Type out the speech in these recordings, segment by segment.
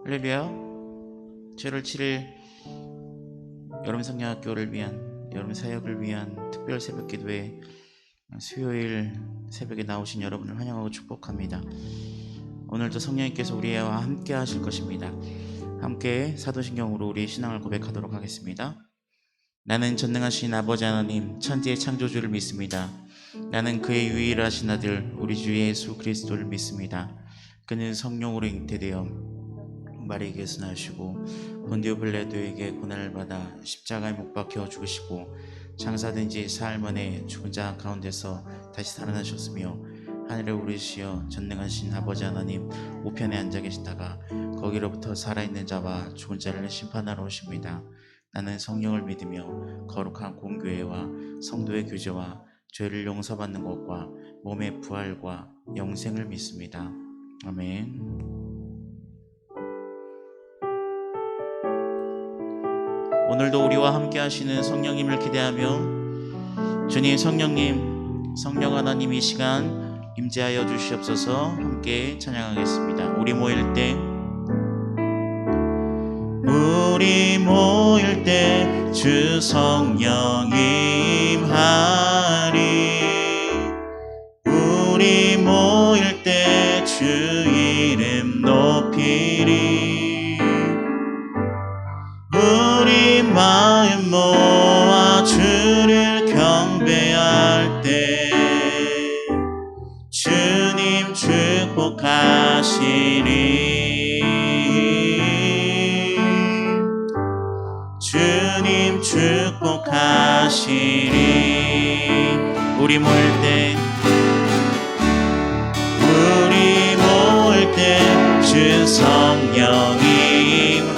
할렐루야. 7월 7일 여름 성령학교를 위한 여름 사역을 위한 특별 새벽 기도회 수요일 새벽에 나오신 여러분을 환영하고 축복합니다. 오늘도 성령님께서 우리와 함께 하실 것입니다. 함께 사도신경으로 우리의 신앙을 고백하도록 하겠습니다. 나는 전능하신 아버지 하나님 천지의 창조주를 믿습니다. 나는 그의 유일하신 아들 우리 주 예수 그리스도를 믿습니다. 그는 성령으로 잉태되어 마리아에게서 나시고 본디오 빌라도에게 고난을 받아 십자가에 못 박혀 죽으시고 장사된 지 사흘 만에 죽은 자 가운데서 다시 살아나셨으며 하늘에 오르시어 전능하신 아버지 하나님 우편에 앉아 계시다가 거기로부터 살아있는 자와 죽은 자를 심판하러 오십니다. 나는 성령을 믿으며 거룩한 공교회와 성도의 교제와 죄를 용서받는 것과 몸의 부활과 영생을 믿습니다. 아멘. 오늘도 우리와 함께 하시는 성령님을 기대하며 주님 성령님 성령 하나님 이 시간 임재하여 주시옵소서. 함께 찬양하겠습니다. 우리 모일 때 주 성령 임하리. 우리 모일 때 주 이름 높이리. 우리 마음 모아 주를 경배할 때 주님 축복하시리. 주님 축복하시리. 우리 모일 때 주 성령 임하리.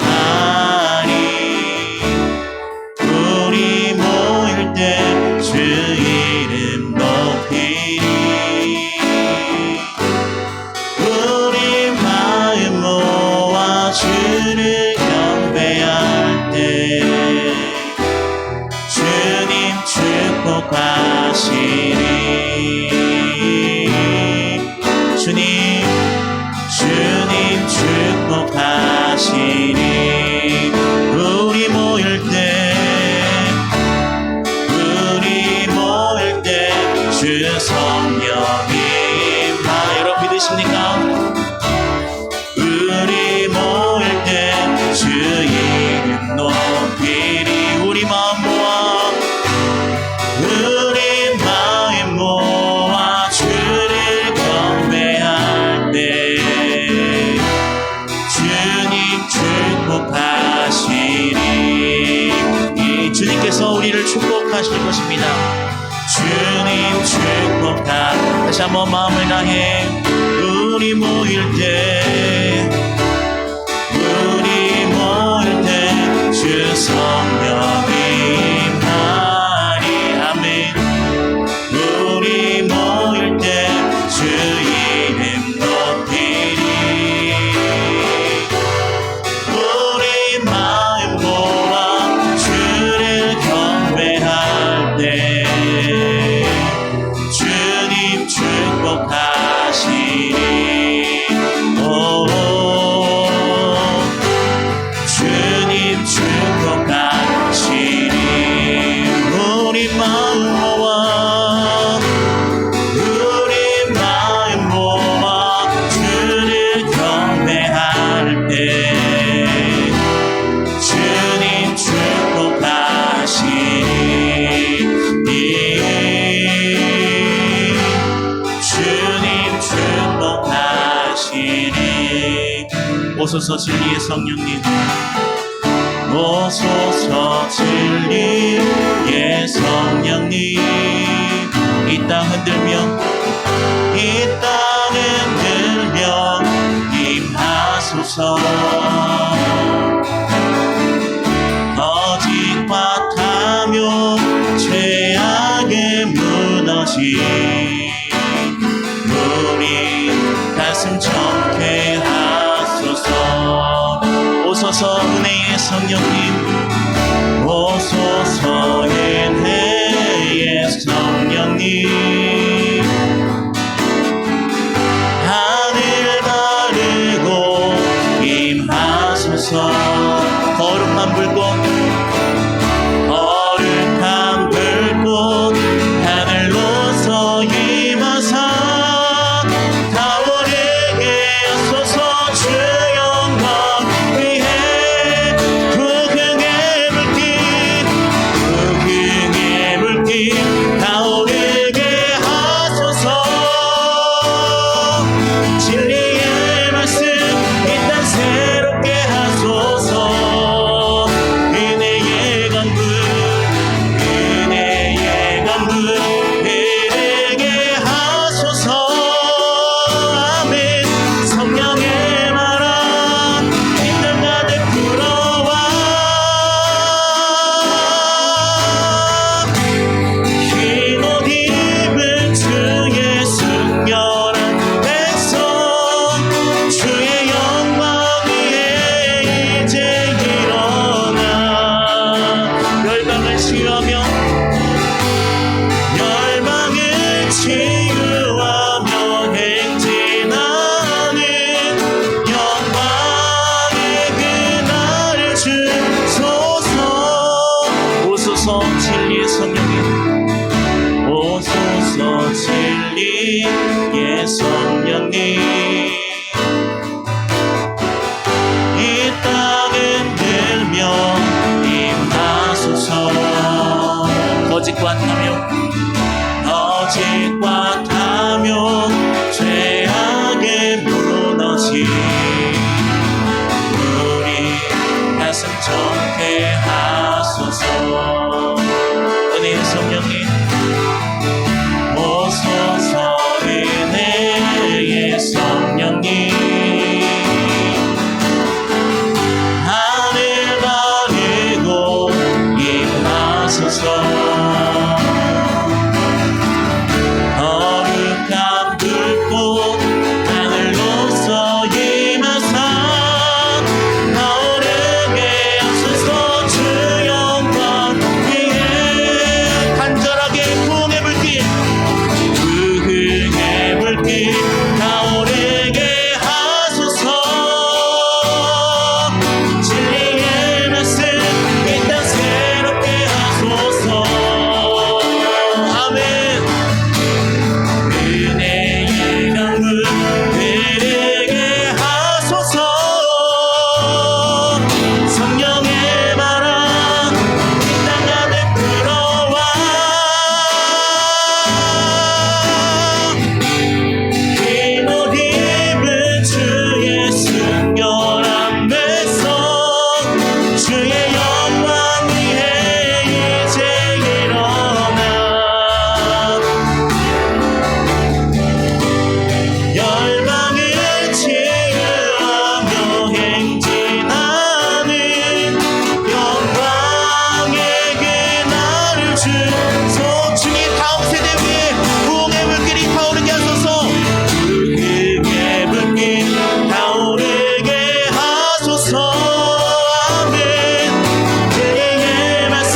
우리 모일 때 주 이름 높이리. 우리 마음 모아 주를 경배할 때 주님 축복하시리. 주님 축복하시리. 우리 모일 때 주 성령 임하. 여러분 믿으십니까? 우리 모일 때 주 이름 높이리. 우리 마음 모아 주를 경배할 때 주님 축복하시리. 주님께서 우리를 축복하실 것입니다. 주님 축복하. 다시 한번 마음을 다해 우리 모일 때 주 성령 임하리. 아멘. 우리 모일 때 주 이름 높이리. 우리 마음 모아 주를 경배할 때 주님 축복하시리. 주님 축복하시리. 우리 마음 모아 주를 경배할 때 주님 축복하시리. 주님 축복하시리. 오소서 진리의 성령님, 오소서 진리의 성령님, 이 땅 흔들며 임하소서. 거짓과 탐욕 죄악에 무너진 우리 가슴 정케하소서. 오소서 은혜의 성령님, 오소서 은혜의 성령님, 하늘 가르고 임하 치유하며 열방을 치유하며 행진하는 영광의 그날을 주소서. 오소서 진리의 성령님, 오소서 진리의 성령님, 이 땅은 들며 임하소서. 거짓과 탐욕 죄악에 무너진 우리 가슴 정케 하소서. 은혜의 성령님, 오소서. 은혜의 성령님, 하늘 가리고 임하소서. 거룩한 불꽃 하늘로서 임하사 나오르게 하소서. 주 영광 위에 간절하게 부흥의 불길, 부흥의 불길 나오르게 하소서. 진리의 말씀 이 땅 새롭게 하소서. 아멘. 은혜의 강물 흐르게 하소서. 성령의 바람 이 땅 가득 불어와 흰옷 입은 주의 순결한 백성, 주의 영광 위에 이제 일어나 열방을 치유하며 행진하는 영광의 그날을 주소. 주님, 다음 세대 위에 부흥의 불길이 타오르게 하소서. 부흥의 불길 타오르게 하소서. 아멘. 주의 말씀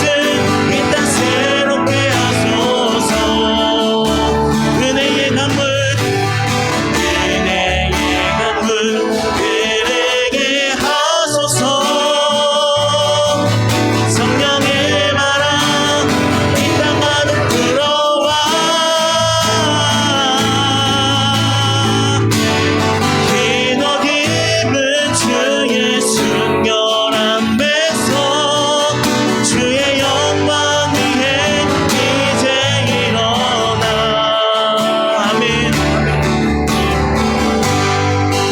이 땅 새롭게 하소서. 은혜의 강물, 은혜의 강물 흐르게 하소서. 성령의 바람 이 땅 가득 불어와 흰옷 입은 주의 순결한 백성, 주의 영광 위에 이제 일어나. 아멘.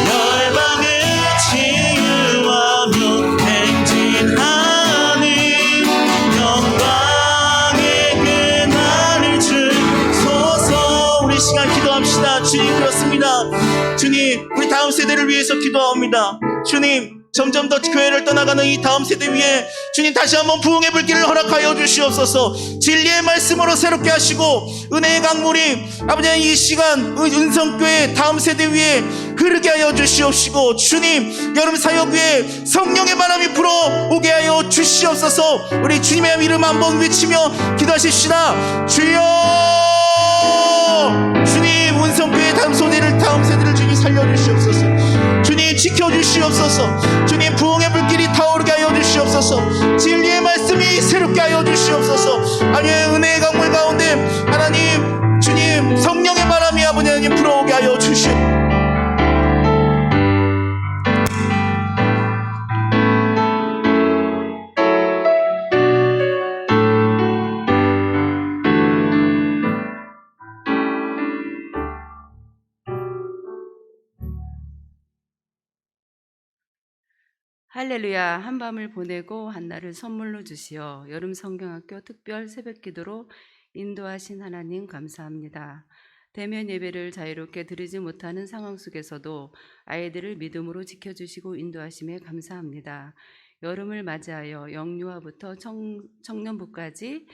열방을 치유하며 행진하는 영광의 그날을 주소서. 우리 시간 기도합시다. 주님, 그렇습니다. 주님, 우리 다음 세대를 위해서 기도합니다. 주님, 점점 더 교회를 떠나가는 이 다음 세대 위에 주님 다시 한번 부흥의 불길을 허락하여 주시옵소서. 진리의 말씀으로 새롭게 하시고 은혜의 강물이 아버지 이 시간 은성교회 다음 세대 위에 흐르게 하여 주시옵시고, 주님 여름 사역 위에 성령의 바람이 불어오게 하여 주시옵소서. 우리 주님의 이름 한번 외치며 기도하십시다. 주여. 주님, 은성교회 다음 세대를 주님 살려주시옵소서. 주님 지켜주시옵소서. 주님 부흥의 불길이 타오르게 하여 주시옵소서. 진리의 말씀이 새롭게 하여 주시옵소서. 아니면 은혜의 강물 가운데 하나님 주님 성령의 바람이 아버지 하나님 불어오게 하여 주시옵소서. 할렐루야. 한밤을 보내고 한날을 선물로 주시어 여름 성경학교 특별 새벽기도로 인도하신 하나님 감사합니다. 대면 예배를 자유롭게 드리지 못하는 상황 속에서도 아이들을 믿음으로 지켜주시고 인도하심에 감사합니다. 여름을 맞이하여 영유아부터 청년부까지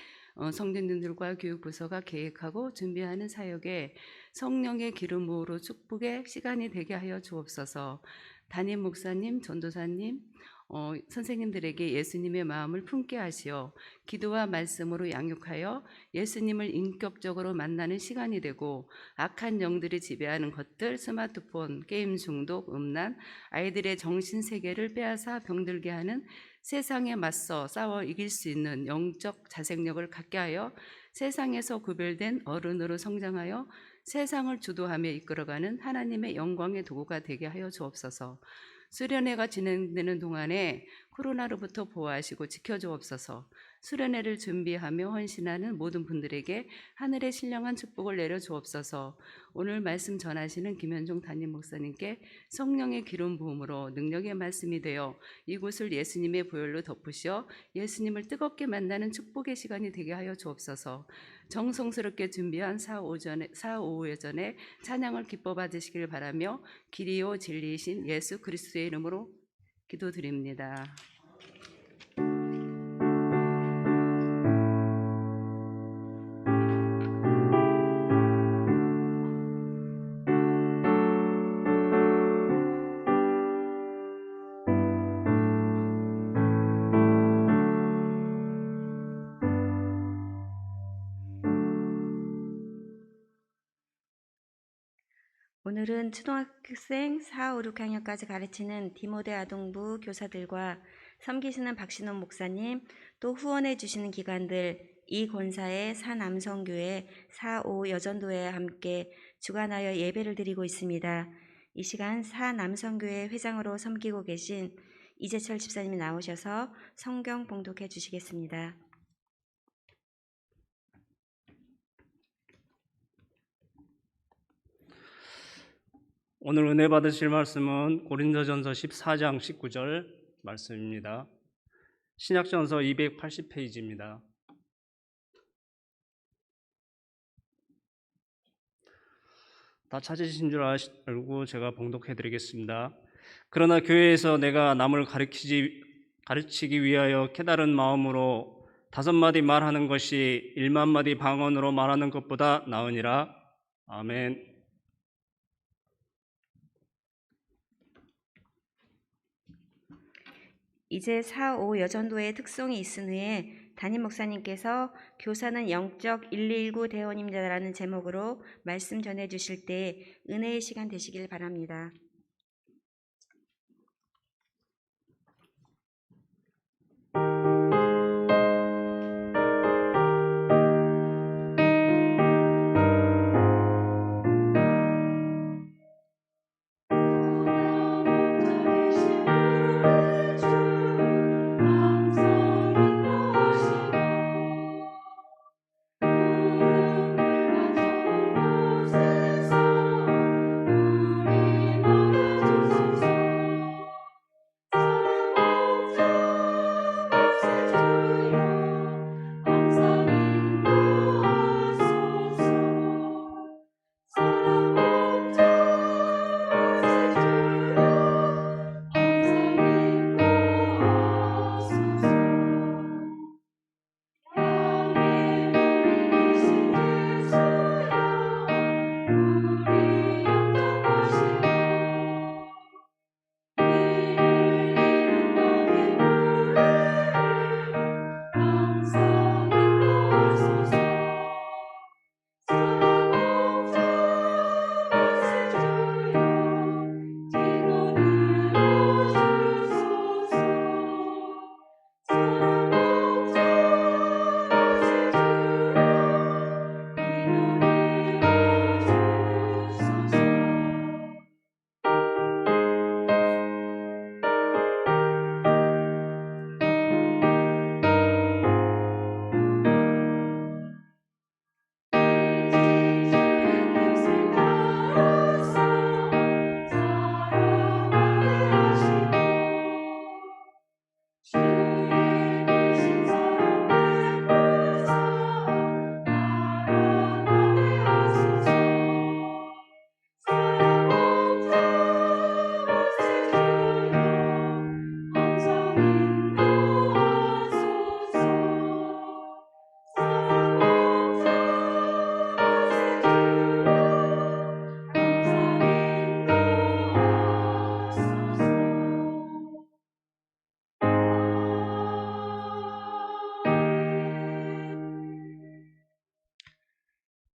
성도님들과 교육부서가 계획하고 준비하는 사역에 성령의 기름 부으로 축복의 시간이 되게 하여 주옵소서. 담임 목사님, 전도사님, 선생님들에게 예수님의 마음을 품게 하시어 기도와 말씀으로 양육하여 예수님을 인격적으로 만나는 시간이 되고, 악한 영들이 지배하는 것들, 스마트폰, 게임 중독, 음란, 아이들의 정신 세계를 빼앗아 병들게 하는 세상에 맞서 싸워 이길 수 있는 영적 자생력을 갖게 하여 세상에서 구별된 어른으로 성장하여 세상을 주도하며 이끌어가는 하나님의 영광의 도구가 되게 하여 주옵소서. 수련회가 진행되는 동안에 코로나로부터 보호하시고 지켜주옵소서. 수련회를 준비하며 헌신하는 모든 분들에게 하늘의 신령한 축복을 내려주옵소서. 오늘 말씀 전하시는 김현종 담임 목사님께 성령의 기름 부음으로 능력의 말씀이 되어 이곳을 예수님의 보혈로 덮으시어 예수님을 뜨겁게 만나는 축복의 시간이 되게 하여 주옵소서. 정성스럽게 준비한 사오후전에 찬양을 기뻐 받으시길 바라며 길이요 진리이신 예수 그리스도의 이름으로 기도드립니다. 오늘은 초등학생 4, 5, 6학년까지 가르치는 디모데 아동부 교사들과 섬기시는 박신원 목사님, 또 후원해 주시는 기관들, 이 권사의 사남성교회 4, 5 여전도회와 함께 주관하여 예배를 드리고 있습니다. 이 시간 사남성교회 회장으로 섬기고 계신 이재철 집사님이 나오셔서 성경 봉독해 주시겠습니다. 오늘 은혜 받으실 말씀은 고린도전서 14장 19절 말씀입니다. 신약전서 280페이지입니다. 다 찾으신 줄 알고 제가 봉독해 드리겠습니다. 그러나 교회에서 내가 남을 가르치기 위하여 깨달은 마음으로 5마디 말하는 것이 1만 마디 방언으로 말하는 것보다 나으니라. 아멘. 이제 4, 5 여전도의 특성이 있으니 담임 목사님께서 교사는 영적 119 대원입니다라는 제목으로 말씀 전해 주실 때 은혜의 시간 되시길 바랍니다. 우리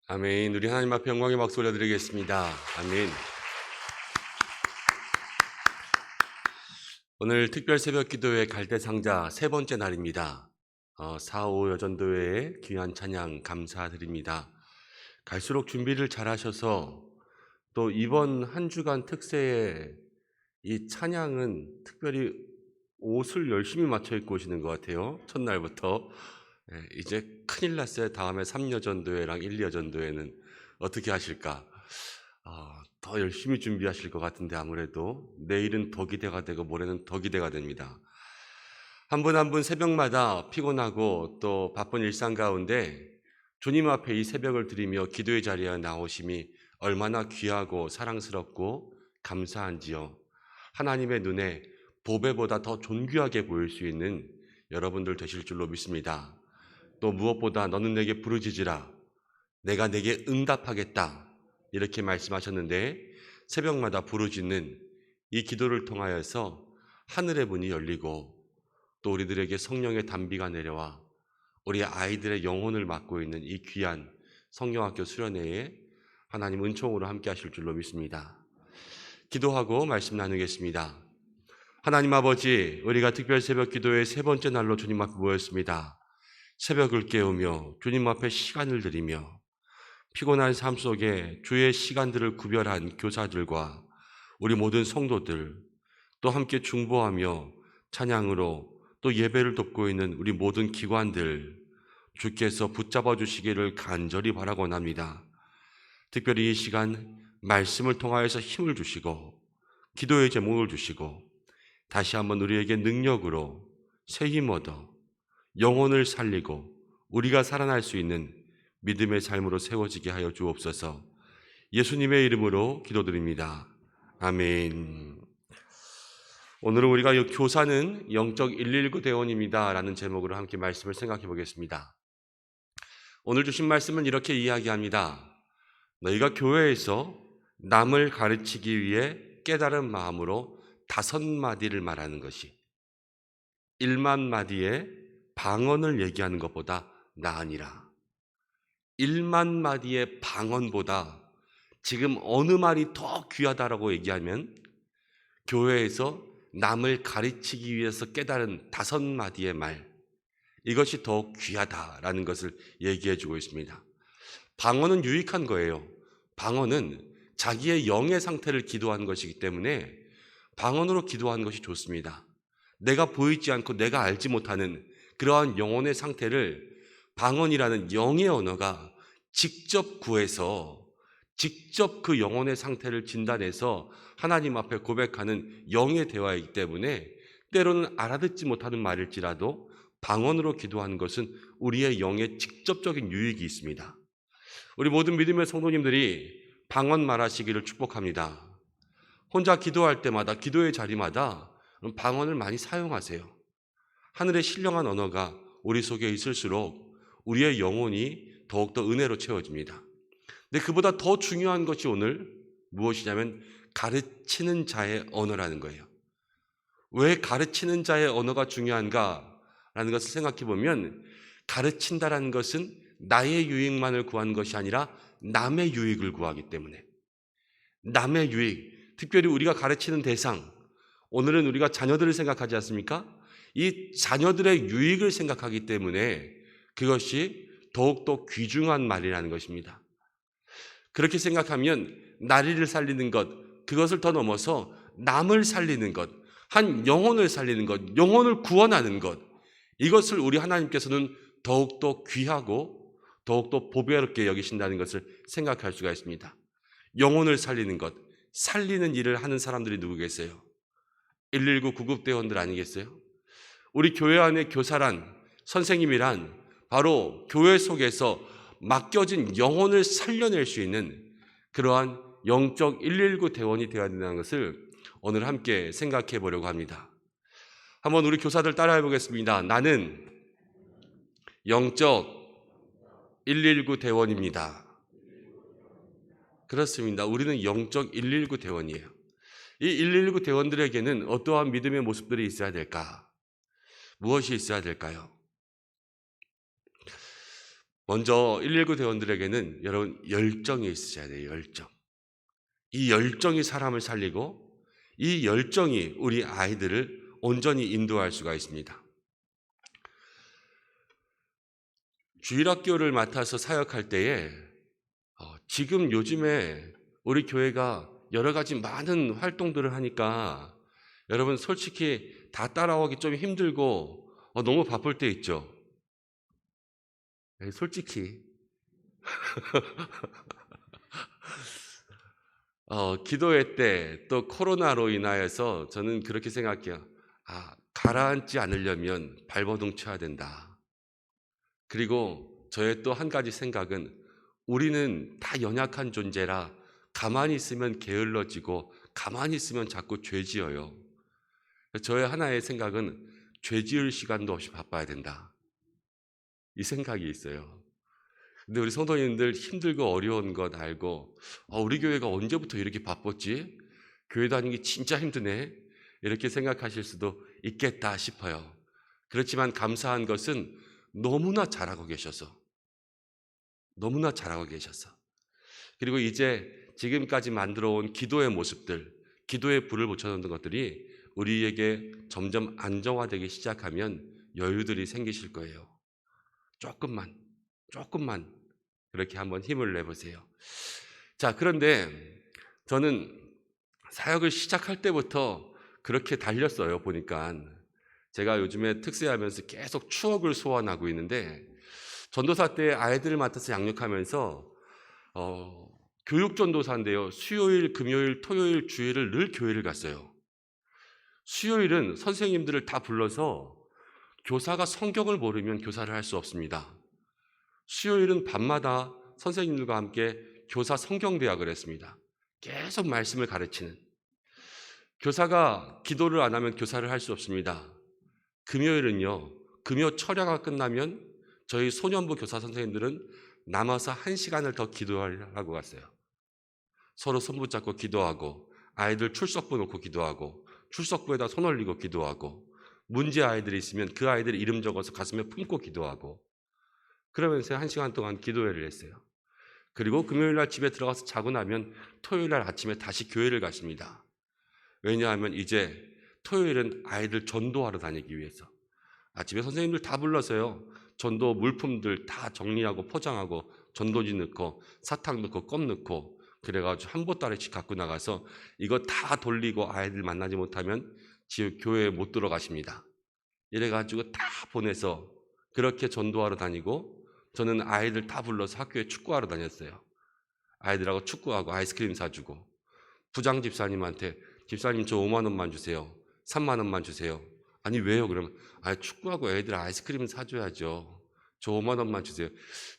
아멘. 우리 하나님 앞에 영광의 박수 올려드리겠습니다. 아멘. 오늘 특별 새벽 기도회 갈대상자 세 번째 날입니다. 4.5 여전도회의 귀한 찬양 감사드립니다. 갈수록 준비를 잘 하셔서 또 이번 한 주간 특세에 이 찬양은 특별히 옷을 열심히 맞춰 입고 오시는 것 같아요. 첫날부터. 이제 큰일 났어요. 다음에 3여전도회랑 1여전도회는 어떻게 하실까? 더 열심히 준비하실 것 같은데 아무래도 내일은 더 기대가 되고 모레는 더 기대가 됩니다. 한 분 한 분 새벽마다 피곤하고 또 바쁜 일상 가운데 주님 앞에 이 새벽을 드리며 기도의 자리에 나오심이 얼마나 귀하고 사랑스럽고 감사한지요. 하나님의 눈에 보배보다 더 존귀하게 보일 수 있는 여러분들 되실 줄로 믿습니다. 또 무엇보다 너는 내게 부르짖으라 내가 내게 응답하겠다 이렇게 말씀하셨는데 새벽마다 부르짖는 이 기도를 통하여서 하늘의 문이 열리고 또 우리들에게 성령의 단비가 내려와 우리 아이들의 영혼을 맡고 있는 이 귀한 성경학교 수련회에 하나님 은총으로 함께 하실 줄로 믿습니다. 기도하고 말씀 나누겠습니다. 하나님 아버지, 우리가 특별 새벽 기도의 세 번째 날로 주님 앞에 모였습니다. 새벽을 깨우며 주님 앞에 시간을 드리며 피곤한 삶 속에 주의 시간들을 구별한 교사들과 우리 모든 성도들 또 함께 중보하며 찬양으로 또 예배를 돕고 있는 우리 모든 기관들 주께서 붙잡아 주시기를 간절히 바라곤 합니다. 특별히 이 시간 말씀을 통하여서 힘을 주시고 기도의 제목을 주시고 다시 한번 우리에게 능력으로 새 힘 얻어 영혼을 살리고 우리가 살아날 수 있는 믿음의 삶으로 세워지게 하여 주옵소서. 예수님의 이름으로 기도드립니다. 아멘. 오늘은 우리가 교사는 영적 119 대원입니다 라는 제목으로 함께 말씀을 생각해 보겠습니다. 오늘 주신 말씀은 이렇게 이야기합니다. 너희가 교회에서 남을 가르치기 위해 깨달은 마음으로 5마디를 말하는 것이 1만 마디의 방언을 얘기하는 것보다 나으니라. 1만 마디의 방언보다 지금 어느 말이 더 귀하다라고 얘기하면 교회에서 남을 가르치기 위해서 깨달은 5마디의 말, 이것이 더 귀하다라는 것을 얘기해 주고 있습니다. 방언은 유익한 거예요. 방언은 자기의 영의 상태를 기도하는 것이기 때문에 방언으로 기도하는 것이 좋습니다. 내가 보이지 않고 내가 알지 못하는 그러한 영혼의 상태를 방언이라는 영의 언어가 직접 구해서 직접 그 영혼의 상태를 진단해서 하나님 앞에 고백하는 영의 대화이기 때문에 때로는 알아듣지 못하는 말일지라도 방언으로 기도하는 것은 우리의 영에 직접적인 유익이 있습니다. 우리 모든 믿음의 성도님들이 방언 말하시기를 축복합니다. 혼자 기도할 때마다 기도의 자리마다 방언을 많이 사용하세요. 하늘의 신령한 언어가 우리 속에 있을수록 우리의 영혼이 더욱더 은혜로 채워집니다. 근데 그보다 더 중요한 것이 오늘 무엇이냐면 가르치는 자의 언어라는 거예요. 왜 가르치는 자의 언어가 중요한가라는 것을 생각해 보면 가르친다라는 것은 나의 유익만을 구하는 것이 아니라 남의 유익을 구하기 때문에 남의 유익, 특별히 우리가 가르치는 대상, 오늘은 우리가 자녀들을 생각하지 않습니까? 이 자녀들의 유익을 생각하기 때문에 그것이 더욱더 귀중한 말이라는 것입니다. 그렇게 생각하면 나리를 살리는 것, 그것을 더 넘어서 남을 살리는 것, 한 영혼을 살리는 것, 영혼을 구원하는 것, 이것을 우리 하나님께서는 더욱더 귀하고 더욱더 보배롭게 여기신다는 것을 생각할 수가 있습니다. 영혼을 살리는 것, 살리는 일을 하는 사람들이 누구 계세요? 119 구급대원들 아니겠어요? 우리 교회 안에 교사란, 선생님이란 바로 교회 속에서 맡겨진 영혼을 살려낼 수 있는 그러한 영적 119 대원이 되어야 된다는 것을 오늘 함께 생각해 보려고 합니다. 한번 우리 교사들 따라해 보겠습니다. 나는 영적 119 대원입니다. 그렇습니다. 우리는 영적 119 대원이에요. 이 119 대원들에게는 어떠한 믿음의 모습들이 있어야 될까? 무엇이 있어야 될까요? 먼저 119 대원들에게는 여러분 열정이 있으셔야 돼요. 열정. 이 열정이 사람을 살리고 이 열정이 우리 아이들을 온전히 인도할 수가 있습니다. 주일학교를 맡아서 사역할 때에 지금 요즘에 우리 교회가 여러 가지 많은 활동들을 하니까 여러분 솔직히 다 따라오기 좀 힘들고 너무 바쁠 때 있죠. 솔직히 기도회 때 또 코로나로 인하여서 저는 그렇게 생각해요. 가라앉지 않으려면 발버둥 쳐야 된다. 그리고 저의 또 한 가지 생각은 우리는 다 연약한 존재라 가만히 있으면 게을러지고 가만히 있으면 자꾸 죄 지어요. 저의 하나의 생각은 죄 지을 시간도 없이 바빠야 된다. 이 생각이 있어요. 근데 우리 성도님들 힘들고 어려운 것 알고 우리 교회가 언제부터 이렇게 바빴지? 교회 다니기 진짜 힘드네. 이렇게 생각하실 수도 있겠다 싶어요. 그렇지만 감사한 것은 너무나 잘하고 계셔서 그리고 이제 지금까지 만들어 온 기도의 모습들, 기도의 불을 붙여놓는 것들이 우리에게 점점 안정화되기 시작하면 여유들이 생기실 거예요. 조금만 그렇게 한번 힘을 내보세요. 자, 그런데 저는 사역을 시작할 때부터 그렇게 달렸어요. 보니까 제가 요즘에 특세하면서 계속 추억을 소환하고 있는데 전도사 때 아이들을 맡아서 양육하면서 교육전도사인데요. 수요일, 금요일, 토요일, 주일을 늘 교회를 갔어요. 수요일은 선생님들을 다 불러서 교사가 성경을 모르면 교사를 할 수 없습니다. 수요일은 밤마다 선생님들과 함께 교사 성경대학을 했습니다. 계속 말씀을 가르치는. 교사가 기도를 안 하면 교사를 할 수 없습니다. 금요일은요, 금요 철야가 끝나면 저희 소년부 교사 선생님들은 남아서 1시간을 더 기도하려고 갔어요. 서로 손 붙잡고 기도하고 아이들 출석부 놓고 기도하고 출석부에다 손 올리고 기도하고 문제 아이들이 있으면 그 아이들 이름 적어서 가슴에 품고 기도하고 그러면서 1시간 동안 기도회를 했어요. 그리고 금요일날 집에 들어가서 자고 나면 토요일날 아침에 다시 교회를 가십니다. 왜냐하면 이제 토요일은 아이들 전도하러 다니기 위해서 아침에 선생님들 다 불러서요. 전도 물품들 다 정리하고 포장하고 전도지 넣고 사탕 넣고 껌 넣고 그래가지고 한 보따리씩 갖고 나가서 이거 다 돌리고 아이들 만나지 못하면 교회에 못 들어가십니다. 이래가지고 다 보내서 그렇게 전도하러 다니고 저는 아이들 다 불러서 학교에 축구하러 다녔어요. 아이들하고 축구하고 아이스크림 사주고 부장 집사님한테 집사님 저 5만 원만 주세요. 3만 원만 주세요. 아니 왜요? 그러면 축구하고 애들 아이스크림 사줘야죠. 저 5만 원만 주세요.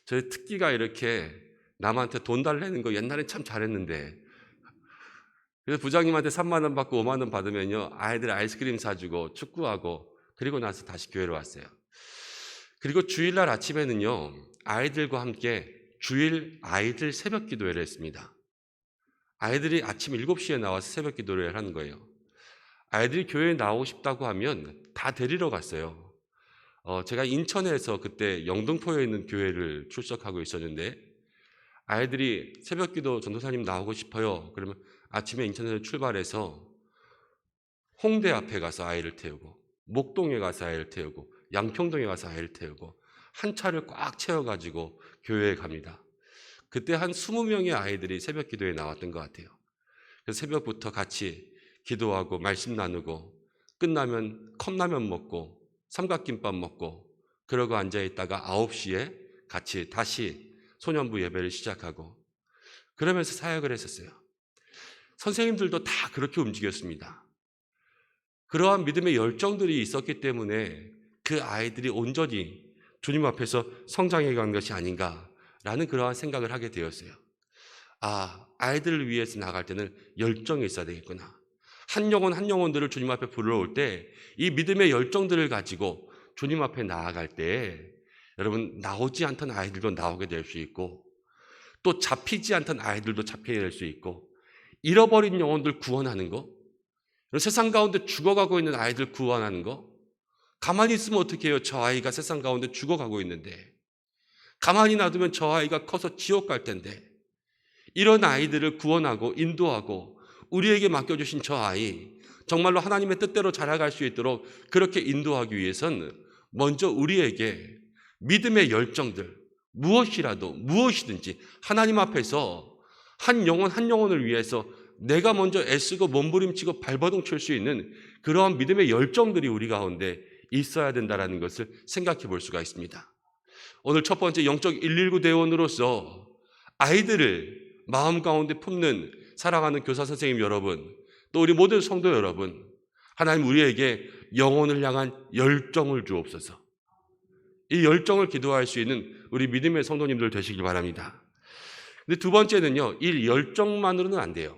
저의 특기가 이렇게 남한테 돈 달라는 거 옛날엔 참 잘했는데 그래서 부장님한테 3만 원 받고 5만 원 받으면요 아이들 아이스크림 사주고 축구하고 그리고 나서 다시 교회로 왔어요. 그리고 주일날 아침에는요 아이들과 함께 주일 아이들 새벽 기도회를 했습니다. 아이들이 아침 7시에 나와서 새벽 기도회를 하는 거예요. 아이들이 교회에 나오고 싶다고 하면 다 데리러 갔어요. 제가 인천에서 그때 영등포에 있는 교회를 출석하고 있었는데 아이들이 새벽 기도 전도사님 나오고 싶어요. 그러면 아침에 인천에서 출발해서 홍대 앞에 가서 아이를 태우고 목동에 가서 아이를 태우고 양평동에 가서 아이를 태우고 한 차를 꽉 채워가지고 교회에 갑니다. 그때 한 20명의 아이들이 새벽 기도에 나왔던 것 같아요. 그래서 새벽부터 같이 기도하고 말씀 나누고 끝나면 컵라면 먹고 삼각김밥 먹고 그러고 앉아있다가 9시에 같이 다시 소년부 예배를 시작하고 그러면서 사역을 했었어요. 선생님들도 다 그렇게 움직였습니다. 그러한 믿음의 열정들이 있었기 때문에 그 아이들이 온전히 주님 앞에서 성장해 간 것이 아닌가라는 그러한 생각을 하게 되었어요. 아이들을 위해서 나갈 때는 열정이 있어야 되겠구나. 한 영혼들을 주님 앞에 불러올 때 이 믿음의 열정들을 가지고 주님 앞에 나아갈 때 여러분 나오지 않던 아이들도 나오게 될 수 있고 또 잡히지 않던 아이들도 잡히게 될 수 있고 잃어버린 영혼들 구원하는 거 세상 가운데 죽어가고 있는 아이들 구원하는 거 가만히 있으면 어떻게 해요? 저 아이가 세상 가운데 죽어가고 있는데 가만히 놔두면 저 아이가 커서 지옥 갈 텐데, 이런 아이들을 구원하고 인도하고 우리에게 맡겨주신 저 아이, 정말로 하나님의 뜻대로 자라갈 수 있도록 그렇게 인도하기 위해서는 먼저 우리에게 믿음의 열정들, 무엇이라도 무엇이든지 하나님 앞에서 한 영혼 한 영혼을 위해서 내가 먼저 애쓰고 몸부림치고 발버둥 칠 수 있는 그러한 믿음의 열정들이 우리 가운데 있어야 된다는 것을 생각해 볼 수가 있습니다. 오늘 첫 번째 영적 119 대원으로서 아이들을 마음 가운데 품는 사랑하는 교사 선생님 여러분, 또 우리 모든 성도 여러분, 하나님 우리에게 영혼을 향한 열정을 주옵소서. 이 열정을 기도할 수 있는 우리 믿음의 성도님들 되시길 바랍니다. 근데 두 번째는요, 이 열정만으로는 안 돼요.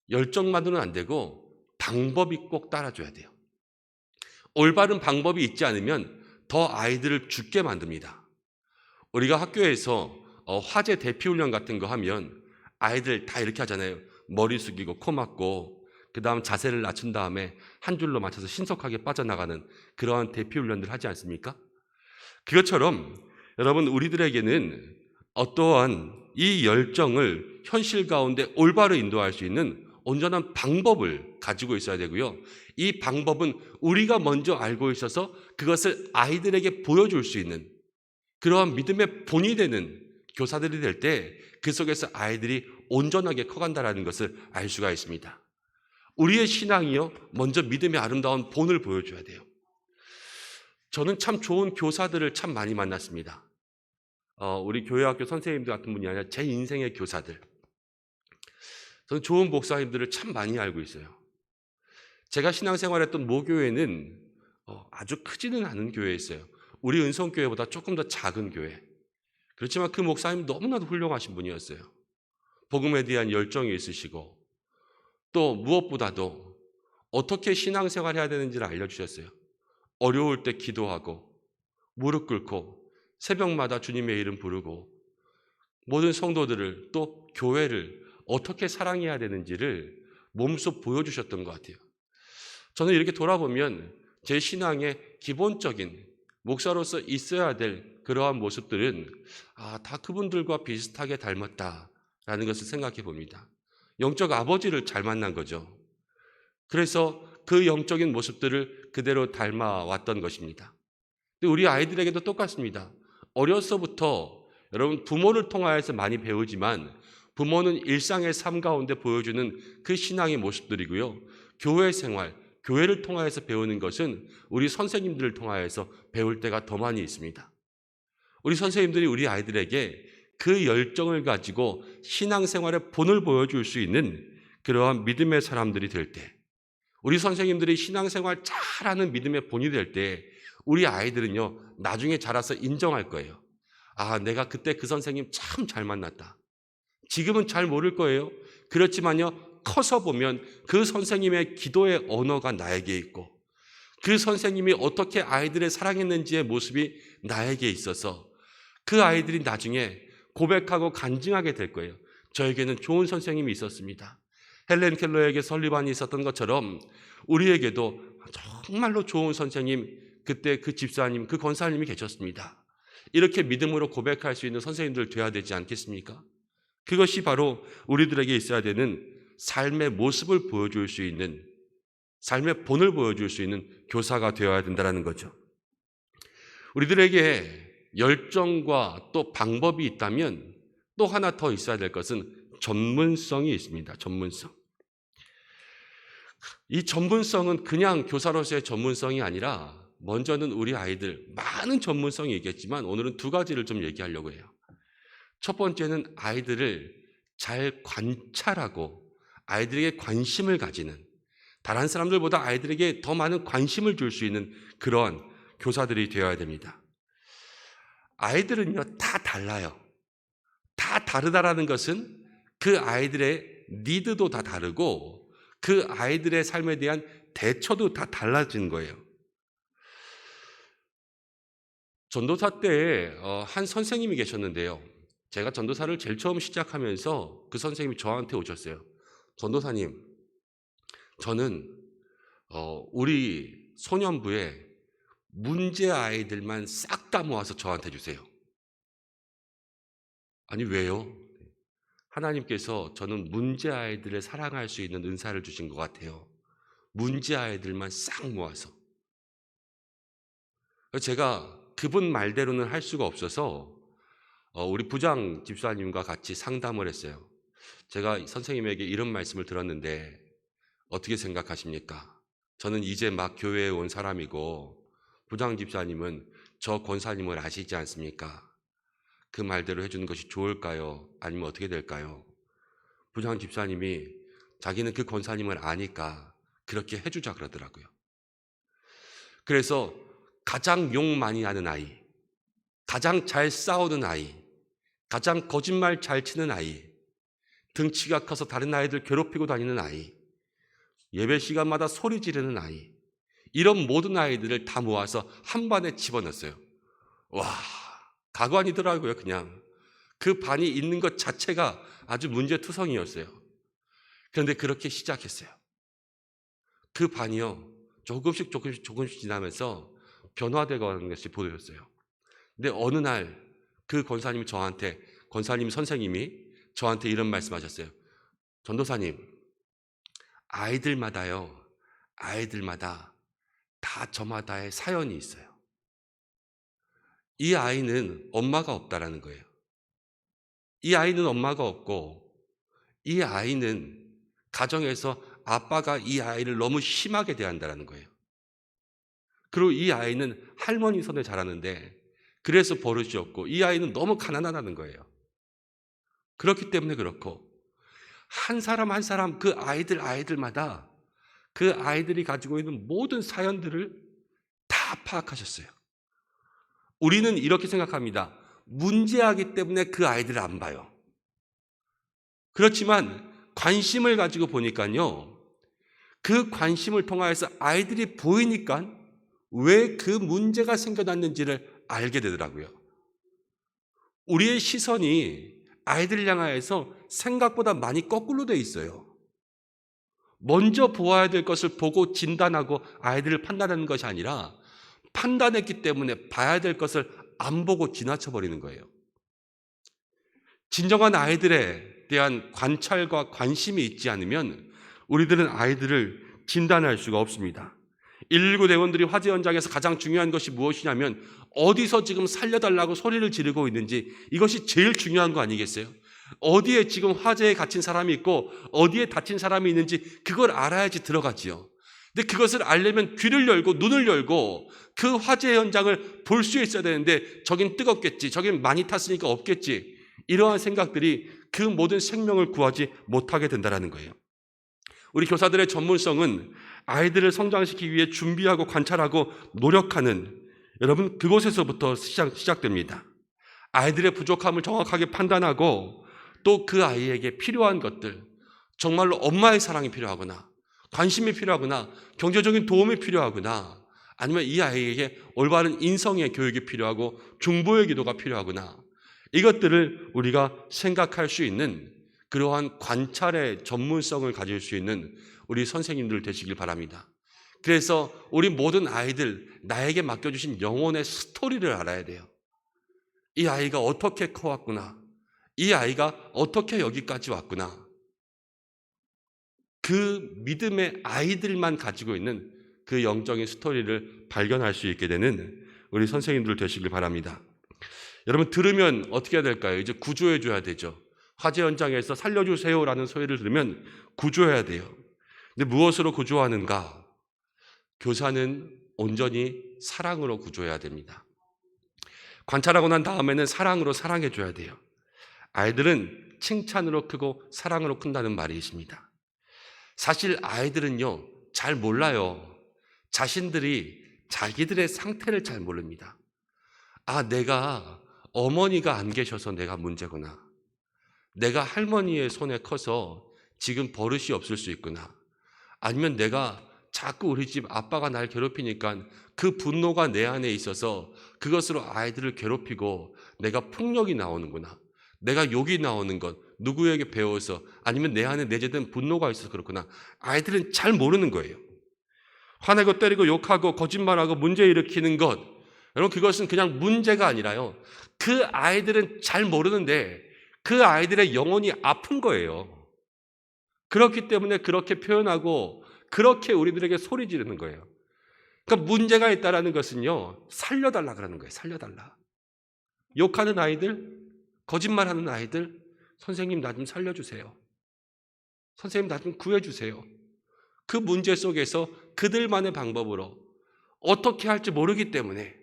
열정만으로는 안 되고 방법이 꼭 따라줘야 돼요. 올바른 방법이 있지 않으면 더 아이들을 죽게 만듭니다. 우리가 학교에서 화제 대피 훈련 같은 거 하면 아이들 다 이렇게 하잖아요. 머리 숙이고 코 막고 그 다음 자세를 낮춘 다음에 한 줄로 맞춰서 신속하게 빠져나가는 그러한 대피 훈련들 하지 않습니까? 그것처럼 여러분, 우리들에게는 어떠한 이 열정을 현실 가운데 올바로 인도할 수 있는 온전한 방법을 가지고 있어야 되고요. 이 방법은 우리가 먼저 알고 있어서 그것을 아이들에게 보여줄 수 있는 그러한 믿음의 본이 되는 교사들이 될 때 그 속에서 아이들이 온전하게 커간다는 것을 알 수가 있습니다. 우리의 신앙이요, 먼저 믿음의 아름다운 본을 보여줘야 돼요. 저는 참 좋은 교사들을 참 많이 만났습니다. 우리 교회학교 선생님들 같은 분이 아니라 제 인생의 교사들. 저는 좋은 목사님들을 참 많이 알고 있어요. 제가 신앙생활했던 모교회는 아주 크지는 않은 교회였어요. 우리 은성교회보다 조금 더 작은 교회. 그렇지만 그 목사님 너무나도 훌륭하신 분이었어요. 복음에 대한 열정이 있으시고 또 무엇보다도 어떻게 신앙생활 해야 되는지를 알려주셨어요. 어려울 때 기도하고 무릎 꿇고 새벽마다 주님의 이름 부르고 모든 성도들을 또 교회를 어떻게 사랑해야 되는지를 몸소 보여주셨던 것 같아요. 저는 이렇게 돌아보면 제 신앙의 기본적인 목사로서 있어야 될 그러한 모습들은 다 그분들과 비슷하게 닮았다라는 것을 생각해 봅니다. 영적 아버지를 잘 만난 거죠. 그래서 그 영적인 모습들을 그대로 닮아왔던 것입니다. 근데 우리 아이들에게도 똑같습니다. 어려서부터 여러분 부모를 통하여서 많이 배우지만 부모는 일상의 삶 가운데 보여주는 그 신앙의 모습들이고요. 교회 생활, 교회를 통하여서 배우는 것은 우리 선생님들을 통하여서 배울 때가 더 많이 있습니다. 우리 선생님들이 우리 아이들에게 그 열정을 가지고 신앙생활의 본을 보여줄 수 있는 그러한 믿음의 사람들이 될 때, 우리 선생님들이 신앙생활 잘하는 믿음의 본이 될 때 우리 아이들은요, 나중에 자라서 인정할 거예요. 내가 그때 그 선생님 참 잘 만났다. 지금은 잘 모를 거예요. 그렇지만요, 커서 보면 그 선생님의 기도의 언어가 나에게 있고 그 선생님이 어떻게 아이들을 사랑했는지의 모습이 나에게 있어서 그 아이들이 나중에 고백하고 간증하게 될 거예요. 저에게는 좋은 선생님이 있었습니다. 헬렌 켈러에게 설리반이 있었던 것처럼 우리에게도 정말로 좋은 선생님, 그때 그 집사님, 그 권사님이 계셨습니다. 이렇게 믿음으로 고백할 수 있는 선생님들 되어야 되지 않겠습니까? 그것이 바로 우리들에게 있어야 되는 삶의 모습을 보여줄 수 있는, 삶의 본을 보여줄 수 있는 교사가 되어야 된다는 거죠. 우리들에게 열정과 또 방법이 있다면 또 하나 더 있어야 될 것은 전문성이 있습니다. 전문성. 이 전문성은 그냥 교사로서의 전문성이 아니라 먼저는 우리 아이들, 많은 전문성이 있겠지만 오늘은 두 가지를 좀 얘기하려고 해요. 첫 번째는 아이들을 잘 관찰하고 아이들에게 관심을 가지는, 다른 사람들보다 아이들에게 더 많은 관심을 줄 수 있는 그런 교사들이 되어야 됩니다. 아이들은요, 다 달라요. 다 다르다라는 것은 그 아이들의 니드도 다 다르고 그 아이들의 삶에 대한 대처도 다 달라진 거예요. 전도사 때 한 선생님이 계셨는데요. 제가 전도사를 제일 처음 시작하면서 그 선생님이 저한테 오셨어요. 전도사님, 저는 우리 소년부에 문제 아이들만 싹 다 모아서 저한테 주세요. 아니 왜요? 하나님께서 저는 문제 아이들을 사랑할 수 있는 은사를 주신 것 같아요. 문제 아이들만 싹 모아서. 제가 그분 말대로는 할 수가 없어서 우리 부장 집사님과 같이 상담을 했어요. 제가 선생님에게 이런 말씀을 들었는데 어떻게 생각하십니까? 저는 이제 막 교회에 온 사람이고 부장 집사님은 저 권사님을 아시지 않습니까? 그 말대로 해주는 것이 좋을까요? 아니면 어떻게 될까요? 부장 집사님이 자기는 그 권사님을 아니까 그렇게 해주자 그러더라고요. 그래서 가장 욕 많이 하는 아이, 가장 잘 싸우는 아이, 가장 거짓말 잘 치는 아이, 등치가 커서 다른 아이들 괴롭히고 다니는 아이, 예배 시간마다 소리 지르는 아이, 이런 모든 아이들을 다 모아서 한 반에 집어넣었어요. 와, 가관이더라고요. 그냥 그 반이 있는 것 자체가 아주 문제투성이었어요. 그런데 그렇게 시작했어요. 그 반이요, 조금씩 지나면서 변화되고 하는 것이 보여졌어요. 근데 어느 날 그 권사님이 권사님 선생님이 저한테 이런 말씀하셨어요. 전도사님, 아이들마다 다 저마다의 사연이 있어요. 이 아이는 엄마가 없다라는 거예요. 이 아이는 엄마가 없고, 이 아이는 가정에서 아빠가 이 아이를 너무 심하게 대한다라는 거예요. 그리고 이 아이는 할머니 손에 자라는데 그래서 버릇이 없고, 이 아이는 너무 가난하다는 거예요. 그렇기 때문에 그렇고, 한 사람 한 사람 그 아이들마다 그 아이들이 가지고 있는 모든 사연들을 다 파악하셨어요. 우리는 이렇게 생각합니다. 문제아기 때문에 그 아이들을 안 봐요. 그렇지만 관심을 가지고 보니까요, 그 관심을 통하여서 아이들이 보이니까 왜 그 문제가 생겨났는지를 알게 되더라고요. 우리의 시선이 아이들 향하여서 생각보다 많이 거꾸로 돼 있어요. 먼저 보아야 될 것을 보고 진단하고 아이들을 판단하는 것이 아니라 판단했기 때문에 봐야 될 것을 안 보고 지나쳐 버리는 거예요. 진정한 아이들에 대한 관찰과 관심이 있지 않으면 우리들은 아이들을 진단할 수가 없습니다. 119 대원들이 화재 현장에서 가장 중요한 것이 무엇이냐면 어디서 지금 살려달라고 소리를 지르고 있는지, 이것이 제일 중요한 거 아니겠어요? 어디에 지금 화재에 갇힌 사람이 있고 어디에 다친 사람이 있는지 그걸 알아야지 들어가지요. 근데 그것을 알려면 귀를 열고 눈을 열고 그 화재 현장을 볼 수 있어야 되는데, 저긴 뜨겁겠지, 저긴 많이 탔으니까 없겠지, 이러한 생각들이 그 모든 생명을 구하지 못하게 된다는 거예요. 우리 교사들의 전문성은 아이들을 성장시키기 위해 준비하고 관찰하고 노력하는, 여러분, 그곳에서부터 시작됩니다. 아이들의 부족함을 정확하게 판단하고 또 그 아이에게 필요한 것들, 정말로 엄마의 사랑이 필요하거나 관심이 필요하거나 경제적인 도움이 필요하거나 아니면 이 아이에게 올바른 인성의 교육이 필요하고 중보의 기도가 필요하거나, 이것들을 우리가 생각할 수 있는 그러한 관찰의 전문성을 가질 수 있는 우리 선생님들 되시길 바랍니다. 그래서 우리 모든 아이들, 나에게 맡겨주신 영혼의 스토리를 알아야 돼요. 이 아이가 어떻게 커왔구나, 이 아이가 어떻게 여기까지 왔구나, 그 믿음의 아이들만 가지고 있는 그 영적인 스토리를 발견할 수 있게 되는 우리 선생님들 되시길 바랍니다. 여러분, 들으면 어떻게 해야 될까요? 이제 구조해 줘야 되죠. 화재 현장에서 살려주세요라는 소리를 들으면 구조해야 돼요. 근데 무엇으로 구조하는가? 교사는 온전히 사랑으로 구조해야 됩니다. 관찰하고 난 다음에는 사랑으로 사랑해 줘야 돼요. 아이들은 칭찬으로 크고 사랑으로 큰다는 말이 있습니다. 사실 아이들은요, 잘 몰라요. 자신들이 자기들의 상태를 잘 모릅니다. 아, 내가 어머니가 안 계셔서 내가 문제구나. 내가 할머니의 손에 커서 지금 버릇이 없을 수 있구나. 아니면 내가 자꾸 우리 집 아빠가 날 괴롭히니까 그 분노가 내 안에 있어서 그것으로 아이들을 괴롭히고 내가 폭력이 나오는구나. 내가 욕이 나오는 것, 누구에게 배워서, 아니면 내 안에 내재된 분노가 있어서 그렇구나. 아이들은 잘 모르는 거예요. 화내고 때리고 욕하고 거짓말하고 문제 일으키는 것, 여러분, 그것은 그냥 문제가 아니라요, 그 아이들은 잘 모르는데 그 아이들의 영혼이 아픈 거예요. 그렇기 때문에 그렇게 표현하고 그렇게 우리들에게 소리 지르는 거예요. 그러니까 문제가 있다라는 것은요, 살려달라 그러는 거예요. 살려달라. 욕하는 아이들, 거짓말하는 아이들, 선생님 나 좀 살려주세요. 선생님 나 좀 구해주세요. 그 문제 속에서 그들만의 방법으로 어떻게 할지 모르기 때문에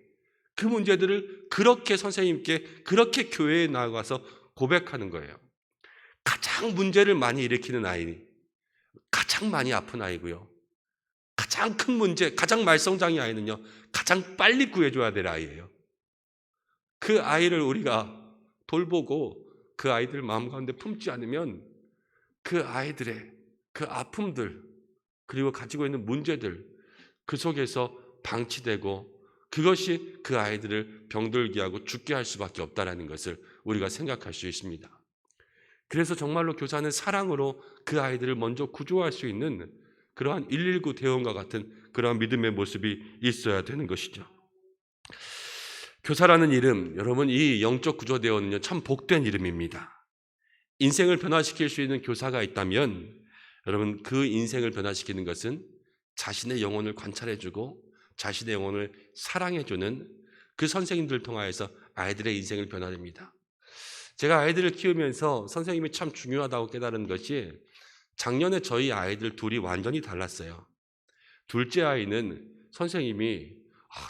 그 문제들을 그렇게 선생님께, 그렇게 교회에 나가서 고백하는 거예요. 가장 문제를 많이 일으키는 아이, 가장 많이 아픈 아이고요. 가장 큰 문제, 가장 말썽장이 아이는요, 가장 빨리 구해줘야 될 아이예요. 그 아이를 우리가 돌보고 그 아이들 마음 가운데 품지 않으면 그 아이들의 그 아픔들, 그리고 가지고 있는 문제들, 그 속에서 방치되고 그것이 그 아이들을 병들게 하고 죽게 할 수밖에 없다는 것을 우리가 생각할 수 있습니다. 그래서 정말로 교사는 사랑으로 그 아이들을 먼저 구조할 수 있는 그러한 119 대원과 같은 그러한 믿음의 모습이 있어야 되는 것이죠. 교사라는 이름, 여러분 이 영적 구조대원은요 참 복된 이름입니다. 인생을 변화시킬 수 있는 교사가 있다면 여러분 그 인생을 변화시키는 것은 자신의 영혼을 관찰해주고 자신의 영혼을 사랑해주는 그 선생님들을 통하여서 아이들의 인생을 변화됩니다. 제가 아이들을 키우면서 선생님이 참 중요하다고 깨달은 것이 작년에 저희 아이들 둘이 완전히 달랐어요. 둘째 아이는 선생님이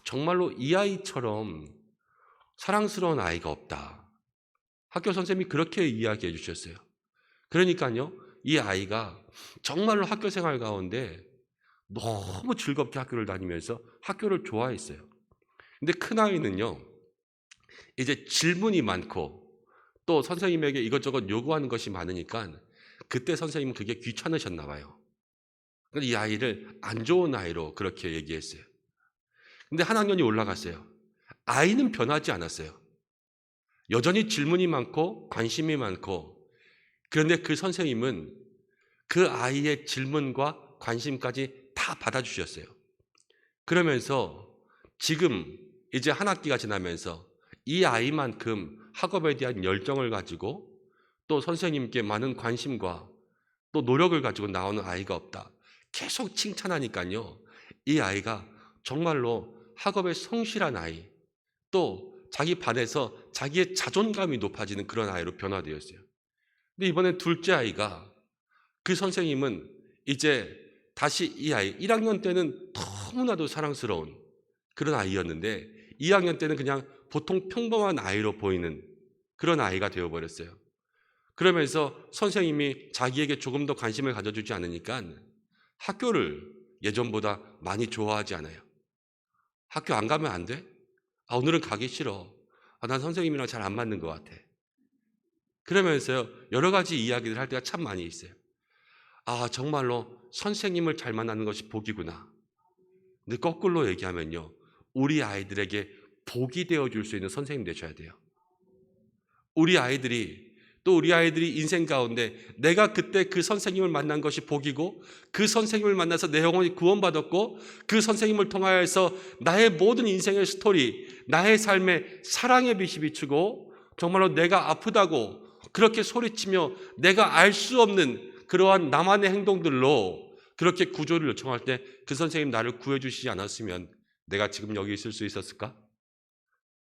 정말로 이 아이처럼 사랑스러운 아이가 없다. 학교 선생님이 그렇게 이야기해 주셨어요. 그러니까요, 이 아이가 정말로 학교 생활 가운데 너무 즐겁게 학교를 다니면서 학교를 좋아했어요. 근데 큰 아이는요, 이제 질문이 많고 또 선생님에게 이것저것 요구하는 것이 많으니까 그때 선생님은 그게 귀찮으셨나 봐요. 그래서 이 아이를 안 좋은 아이로 그렇게 얘기했어요. 근데 한 학년이 올라갔어요. 아이는 변하지 않았어요. 여전히 질문이 많고 관심이 많고, 그런데 그 선생님은 그 아이의 질문과 관심까지 다 받아주셨어요. 그러면서 지금 이제 한 학기가 지나면서 이 아이만큼 학업에 대한 열정을 가지고 또 선생님께 많은 관심과 또 노력을 가지고 나오는 아이가 없다. 계속 칭찬하니까요, 이 아이가 정말로 학업에 성실한 아이, 또 자기 반에서 자기의 자존감이 높아지는 그런 아이로 변화되었어요. 근데 이번에 둘째 아이가, 그 선생님은 이제 다시 이 아이, 1학년 때는 너무나도 사랑스러운 그런 아이였는데 2학년 때는 그냥 보통 평범한 아이로 보이는 그런 아이가 되어버렸어요. 그러면서 선생님이 자기에게 조금 더 관심을 가져주지 않으니까 학교를 예전보다 많이 좋아하지 않아요. 학교 안 가면 안 돼? 오늘은 가기 싫어. 난 선생님이랑 잘 안 맞는 것 같아. 그러면서요, 여러 가지 이야기를 할 때가 참 많이 있어요. 정말로 선생님을 잘 만나는 것이 복이구나. 근데 거꾸로 얘기하면요, 우리 아이들에게 복이 되어줄 수 있는 선생님 되셔야 돼요. 우리 아이들이 인생 가운데 내가 그때 그 선생님을 만난 것이 복이고, 그 선생님을 만나서 내 영혼이 구원받았고, 그 선생님을 통하여서 나의 모든 인생의 스토리, 나의 삶에 사랑의 빛이 비추고, 정말로 내가 아프다고 그렇게 소리치며 내가 알 수 없는 그러한 나만의 행동들로 그렇게 구조를 요청할 때 그 선생님 나를 구해주시지 않았으면 내가 지금 여기 있을 수 있었을까?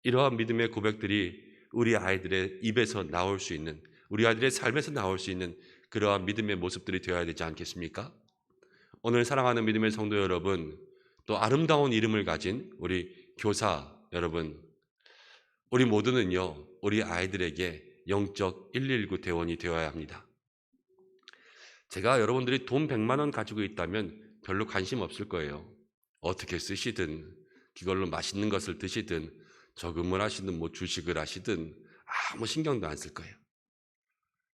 이러한 믿음의 고백들이 우리 아이들의 입에서 나올 수 있는, 우리 아이들의 삶에서 나올 수 있는 그러한 믿음의 모습들이 되어야 되지 않겠습니까? 오늘 사랑하는 믿음의 성도 여러분, 또 아름다운 이름을 가진 우리 교사 여러분, 우리 모두는요, 우리 아이들에게 영적 119 대원이 되어야 합니다. 제가 여러분들이 돈 100만 원 가지고 있다면 별로 관심 없을 거예요. 어떻게 쓰시든, 그걸로 맛있는 것을 드시든, 저금을 하시든, 주식을 하시든 아무 신경도 안 쓸 거예요.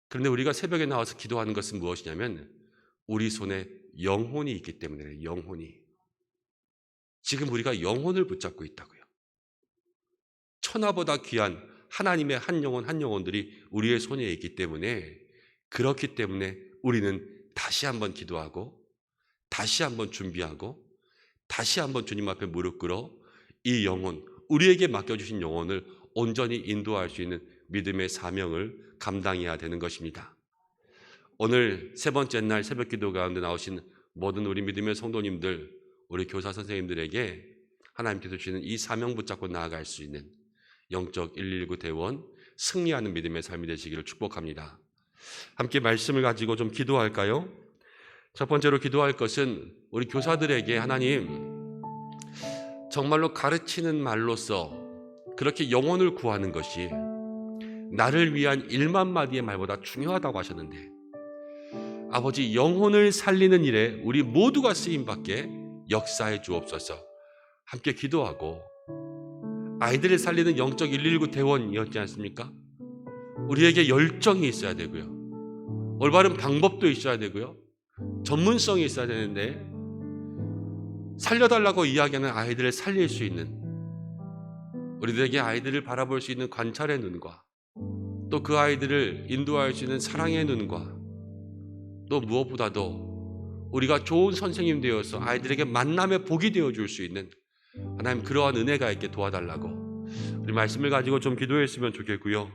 그런데 우리가 새벽에 나와서 기도하는 것은 무엇이냐면 우리 손에 영혼이 있기 때문에, 영혼이. 지금 우리가 영혼을 붙잡고 있다고요. 천하보다 귀한 하나님의 한 영혼들이 우리의 손에 있기 때문에, 그렇기 때문에 우리는 다시 한번 기도하고, 다시 한번 준비하고, 다시 한번 주님 앞에 무릎 꿇어 이 영혼, 우리에게 맡겨주신 영혼을 온전히 인도할 수 있는 믿음의 사명을 감당해야 되는 것입니다. 오늘 세 번째 날 새벽기도 가운데 나오신 모든 우리 믿음의 성도님들, 우리 교사 선생님들에게 하나님께서 주시는 이 사명 붙잡고 나아갈 수 있는 영적 119 대원, 승리하는 믿음의 삶이 되시기를 축복합니다. 함께 말씀을 가지고 좀 기도할까요? 첫 번째로 기도할 것은 우리 교사들에게 하나님, 정말로 가르치는 말로써 그렇게 영혼을 구하는 것이 나를 위한 1만 마디의 말보다 중요하다고 하셨는데, 아버지, 영혼을 살리는 일에 우리 모두가 쓰임받게 역사해 주옵소서. 함께 기도하고, 아이들을 살리는 영적 119 대원이었지 않습니까? 우리에게 열정이 있어야 되고요, 올바른 방법도 있어야 되고요, 전문성이 있어야 되는데, 살려달라고 이야기하는 아이들을 살릴 수 있는, 우리들에게 아이들을 바라볼 수 있는 관찰의 눈과, 또 그 아이들을 인도할 수 있는 사랑의 눈과, 또 무엇보다도 우리가 좋은 선생님 되어서 아이들에게 만남의 복이 되어줄 수 있는 하나님, 그러한 은혜가 있게 도와달라고 우리 말씀을 가지고 좀 기도했으면 좋겠고요.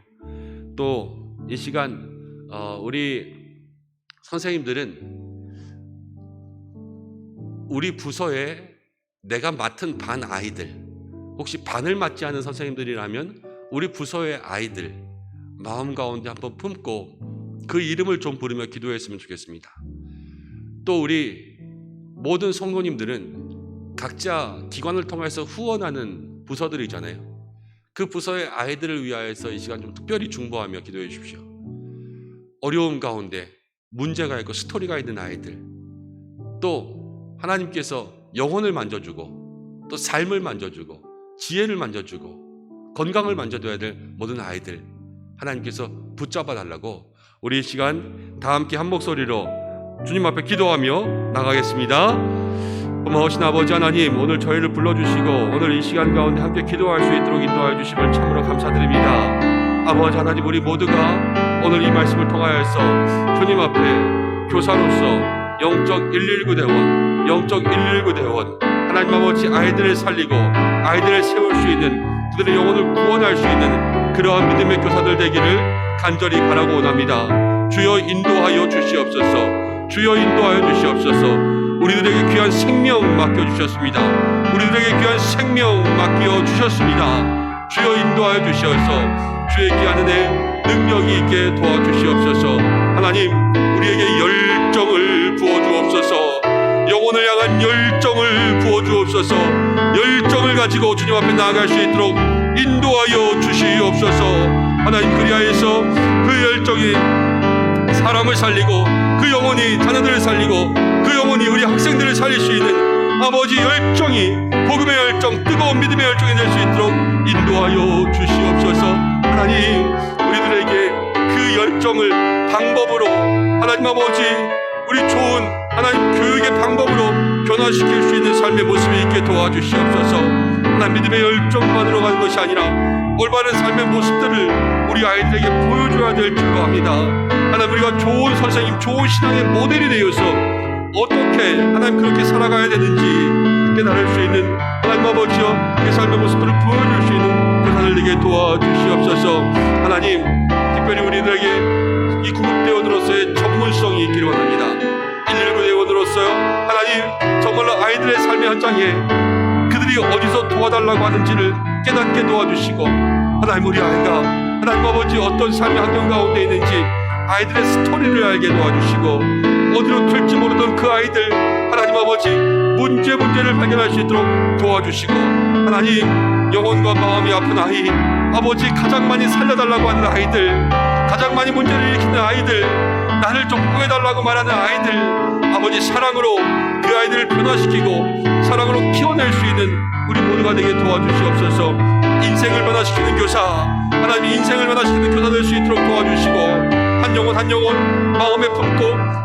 또 이 시간 우리 선생님들은 우리 부서에 내가 맡은 반 아이들, 혹시 반을 맡지 않은 선생님들이라면 우리 부서의 아이들 마음 가운데 한번 품고 그 이름을 좀 부르며 기도했으면 좋겠습니다. 또 우리 모든 성도님들은 각자 기관을 통해서 후원하는 부서들이 있잖아요. 그 부서의 아이들을 위하여서 이 시간 좀 특별히 중보하며 기도해 주십시오. 어려움 가운데 문제가 있고 스토리가 있는 아이들, 또 하나님께서 영혼을 만져주고 또 삶을 만져주고 지혜를 만져주고 건강을 만져줘야 될 모든 아이들 하나님께서 붙잡아 달라고 우리 이 시간 다 함께 한 목소리로 주님 앞에 기도하며 나가겠습니다. 고마우신 아버지 하나님, 오늘 저희를 불러주시고 오늘 이 시간 가운데 함께 기도할 수 있도록 인도하여 주심을 참으로 감사드립니다. 아버지 하나님, 우리 모두가 오늘 이 말씀을 통하여서 주님 앞에 교사로서 영적 119 대원, 영적 119 대원, 하나님 아버지, 아이들을 살리고 아이들을 세울 수 있는, 그들의 영혼을 구원할 수 있는 그러한 믿음의 교사들 되기를 간절히 바라고 원합니다. 주여 인도하여 주시옵소서. 주여 인도하여 주시옵소서. 우리들에게 귀한 생명 맡겨주셨습니다. 우리들에게 귀한 생명 맡겨주셨습니다. 주여 인도하여 주시옵소서. 주의 귀한 은혜 능력이 있게 도와주시옵소서. 하나님, 우리에게 열정을 부어주옵소서. 영혼을 향한 열정을 부어주옵소서. 열정을 가지고 주님 앞에 나아갈 수 있도록 인도하여 주시옵소서. 하나님, 그리하여서 그 열정이 사람을 살리고, 그 영혼이 자녀들을 살리고, 그 영혼이 우리 학생들을 살릴 수 있는 아버지 열정이, 복음의 열정, 뜨거운 믿음의 열정이 될 수 있도록 인도하여 주시옵소서. 하나님, 우리들에게 그 열정을 방법으로, 하나님 아버지, 우리 좋은 하나님 교육의 방법으로 변화시킬 수 있는 삶의 모습이 있게 도와주시옵소서. 하나님, 믿음의 열정만으로 가는 것이 아니라 올바른 삶의 모습들을 우리 아이들에게 보여줘야 될 줄로 압니다. 하나님, 우리가 좋은 선생님, 좋은 신앙의 모델이 되어서 어떻게 하나님 그렇게 살아가야 되는지 깨달을 수 있는, 하나님 아버지여, 그 삶의 모습들을 보여줄 수 있는 교사들 되게 도와주시옵소서. 하나님, 특별히 우리들에게 이 구급대원으로서의 전문성이 있기를 원합니다. 119 대원으로서요, 하나님, 정말로 아이들의 삶의 현장에 그들이 어디서 도와달라고 하는지를 깨닫게 도와주시고, 하나님, 우리 아이가 하나님 아버지 어떤 삶의 환경 가운데 있는지 아이들의 스토리를 알게 도와주시고, 어디로 튈지 모르던 그 아이들, 하나님 아버지, 문제를 발견할 수 있도록 도와주시고, 하나님, 영혼과 마음이 아픈 아이, 아버지, 가장 많이 살려달라고 하는 아이들, 가장 많이 문제를 일으키는 아이들, 나를 좀 구해달라고 말하는 아이들, 아버지, 사랑으로 그 아이들을 변화시키고 사랑으로 키워낼 수 있는 우리 모두가 되게 도와주시옵소서. 인생을 변화시키는 교사, 하나님, 인생을 변화시키는 교사 될 수 있도록 도와주시고, 한 영혼 한 영혼 마음에 품고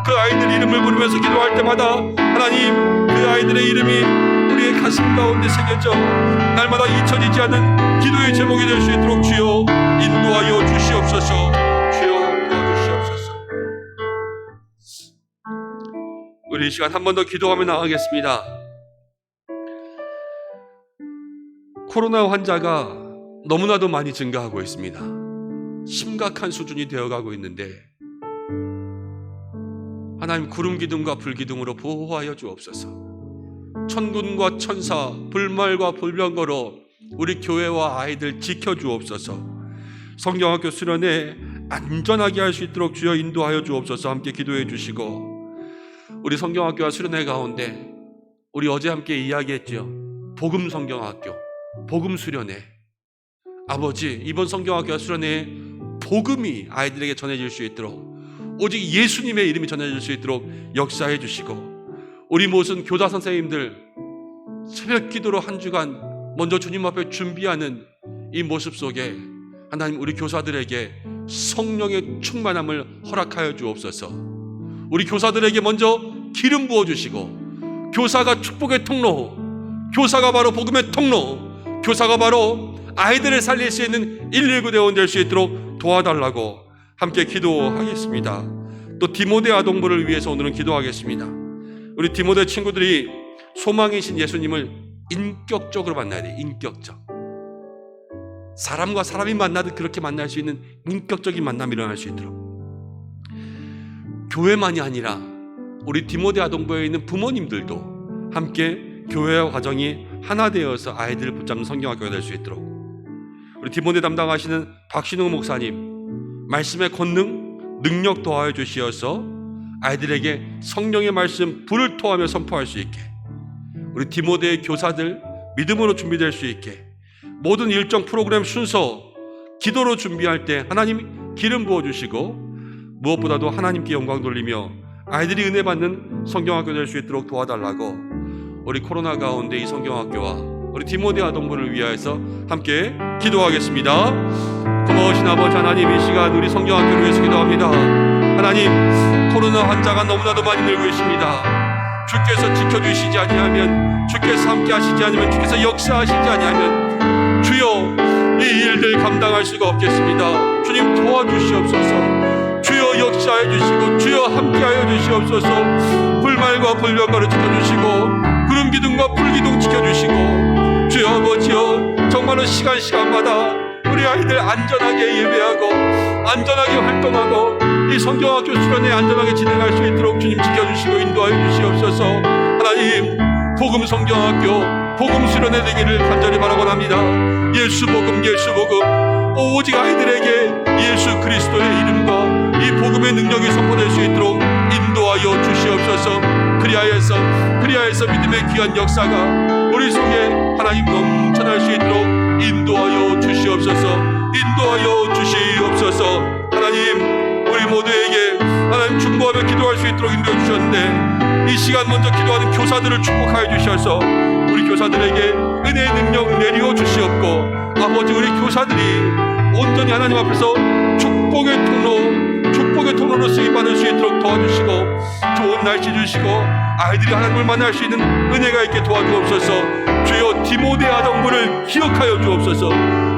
그 아이들 이름을 부르면서 기도할 때마다 하나님, 그 아이들의 이름이 우리의 가슴 가운데 새겨져 날마다 잊혀지지 않는 기도의 제목이 될 수 있도록 주여 인도하여 주시옵소서. 주여 도와주시옵소서. 우리 이 시간 한 번 더 기도하며 나가겠습니다. 코로나 환자가 너무나도 많이 증가하고 있습니다. 심각한 수준이 되어가고 있는데 하나님 구름 기둥과 불 기둥으로 보호하여 주옵소서. 천군과 천사, 불말과 불병거로 우리 교회와 아이들 지켜주옵소서. 성경학교 수련회 안전하게 할 수 있도록 주여 인도하여 주옵소서. 함께 기도해 주시고, 우리 성경학교와 수련회 가운데 우리 어제 함께 이야기했죠. 복음 성경학교, 복음 수련회. 아버지, 이번 성경학교와 수련회에 복음이 아이들에게 전해질 수 있도록, 오직 예수님의 이름이 전해질 수 있도록 역사해 주시고, 우리 모든 교사 선생님들 새벽 기도로 한 주간 먼저 주님 앞에 준비하는 이 모습 속에 하나님, 우리 교사들에게 성령의 충만함을 허락하여 주옵소서. 우리 교사들에게 먼저 기름 부어주시고, 교사가 축복의 통로, 교사가 바로 복음의 통로, 교사가 바로 아이들을 살릴 수 있는 119 대원 될 수 있도록 도와달라고 함께 기도하겠습니다. 또 디모데 아동부를 위해서 오늘은 기도하겠습니다. 우리 디모데 친구들이 소망이신 예수님을 인격적으로 만나야 돼요. 인격적. 사람과 사람이 만나듯 그렇게 만날 수 있는 인격적인 만남이 일어날 수 있도록, 교회만이 아니라 우리 디모데 아동부에 있는 부모님들도 함께 교회와 가정이 하나 되어서 아이들을 붙잡는 성경학교가 될 수 있도록, 우리 디모데 담당하시는 박신웅 목사님 말씀의 권능, 능력 더하여 주시어서 아이들에게 성령의 말씀 불을 토하며 선포할 수 있게, 우리 디모데의 교사들 믿음으로 준비될 수 있게, 모든 일정 프로그램 순서 기도로 준비할 때 하나님 기름 부어주시고, 무엇보다도 하나님께 영광 돌리며 아이들이 은혜 받는 성경학교 될 수 있도록 도와달라고, 우리 코로나 가운데 이 성경학교와 우리 디모데 아동부를 위하여서 함께 기도하겠습니다. 고마우신 아버지 하나님, 이 시간 우리 성경학교를 위해서 기도합니다. 하나님, 코로나 환자가 너무나도 많이 늘고 있습니다. 주께서 지켜주시지 아니하면, 주께서 함께 하시지 않으면, 주께서 역사하시지 아니하면 주여 이 일들 감당할 수가 없겠습니다. 주님 도와주시옵소서. 주여 역사해 주시고, 주여 함께하여 주시옵소서. 불말과 불병거를 지켜주시고, 구름 기둥과 불 기둥 지켜주시고, 주여 아버지여, 정말로 시간마다 우리 아이들 안전하게 예배하고 안전하게 활동하고 이 성경학교 수련회 안전하게 진행할 수 있도록 주님 지켜주시고 인도하여 주시옵소서. 하나님, 복음 성경학교, 복음 수련회 되기를 간절히 바라곤 합니다. 예수 복음, 예수 복음, 오직 아이들에게 예수 그리스도의 이름과 이 복음의 능력이 선포될 수 있도록 인도하여 주시옵소서. 그리하여서 믿음의 귀한 역사가 우리 속에 하나님 넘쳐날 수 있도록 인도하여 주시옵소서. 인도하여 주시옵소서. 하나님, 우리 모두에게 하나님 중보하며 기도할 수 있도록 인도해 주셨는데, 이 시간 먼저 기도하는 교사들을 축복하여 주셔서 우리 교사들에게 은혜의 능력 내려 주시옵고, 아버지, 우리 교사들이 온전히 하나님 앞에서 축복의 통로로 쓰임받을 수 있도록 도와주시고, 좋은 날씨 주시고 아이들이 하나님을 만날 수 있는 은혜가 있게 도와주옵소서. 주여 디모데 아동부를 기억하여 주옵소서.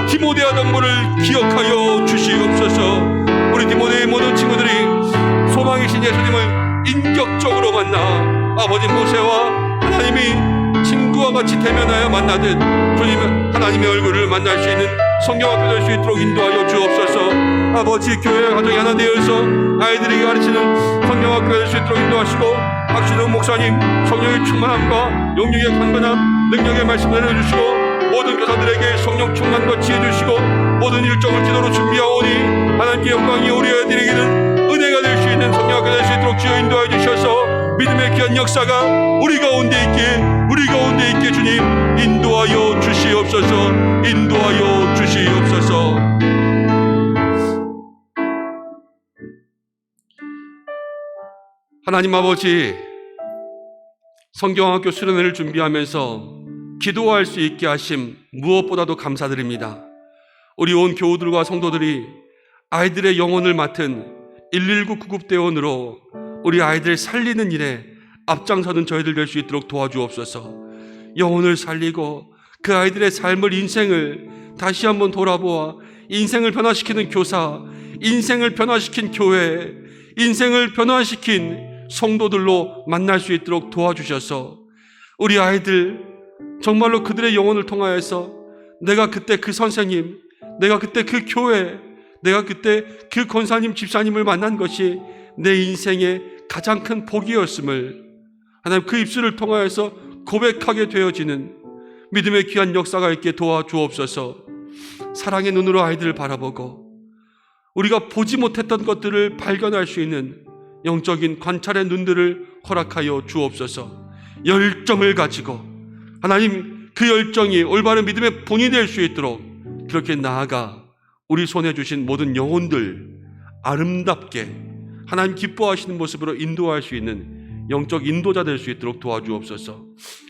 디모데 아동부를 기억하여 주시옵소서. 우리 디모데의 모든 친구들이 소망이신 예수님을 인격적으로 만나 아버지 모세와 하나님이 친구와 같이 대면하여 만나듯 주님 하나님의 얼굴을 만날 수 있는 성경학교 될 수 있도록 인도하여 주옵소서. 아버지, 교회와 가정이 하나 되어서 아이들에게 가르치는 성경학교 될 수 있도록 인도하시고, 박신웅 목사님 성령의 충만함과 영육의 강건함, 능력의 말씀을 내려주시고, 모든 교사들에게 성령 충만과 지혜 주시고, 모든 일정을 기도로 준비하오니 하나님께 영광이 우리 아이들에게는 은혜가 될 수 있는 성경학교 될 수 있도록 주여 인도하여 주셔서 믿음의 귀한 역사가 우리 가운데 있게 주님 인도하여 주시옵소서. 인도하여 주시옵소서. 하나님 아버지, 성경학교 수련회를 준비하면서 기도할 수 있게 하심 무엇보다도 감사드립니다. 우리 온 교우들과 성도들이 아이들의 영혼을 맡은 119 구급대원으로 우리 아이들 살리는 일에 앞장서는 저희들 될 수 있도록 도와주옵소서. 영혼을 살리고 그 아이들의 삶을, 인생을 다시 한번 돌아보아 인생을 변화시키는 교사, 인생을 변화시킨 교회, 인생을 변화시킨 성도들로 만날 수 있도록 도와주셔서 우리 아이들 정말로 그들의 영혼을 통하여서 내가 그때 그 선생님, 내가 그때 그 교회, 내가 그때 그 권사님, 집사님을 만난 것이 내 인생의 가장 큰 복이었음을 하나님 그 입술을 통하여서 고백하게 되어지는 믿음의 귀한 역사가 있게 도와주옵소서. 사랑의 눈으로 아이들을 바라보고 우리가 보지 못했던 것들을 발견할 수 있는 영적인 관찰의 눈들을 허락하여 주옵소서. 열정을 가지고 하나님 그 열정이 올바른 믿음의 본이 될 수 있도록 그렇게 나아가 우리 손에 주신 모든 영혼들 아름답게 하나님 기뻐하시는 모습으로 인도할 수 있는 영적 인도자 될 수 있도록 도와주옵소서.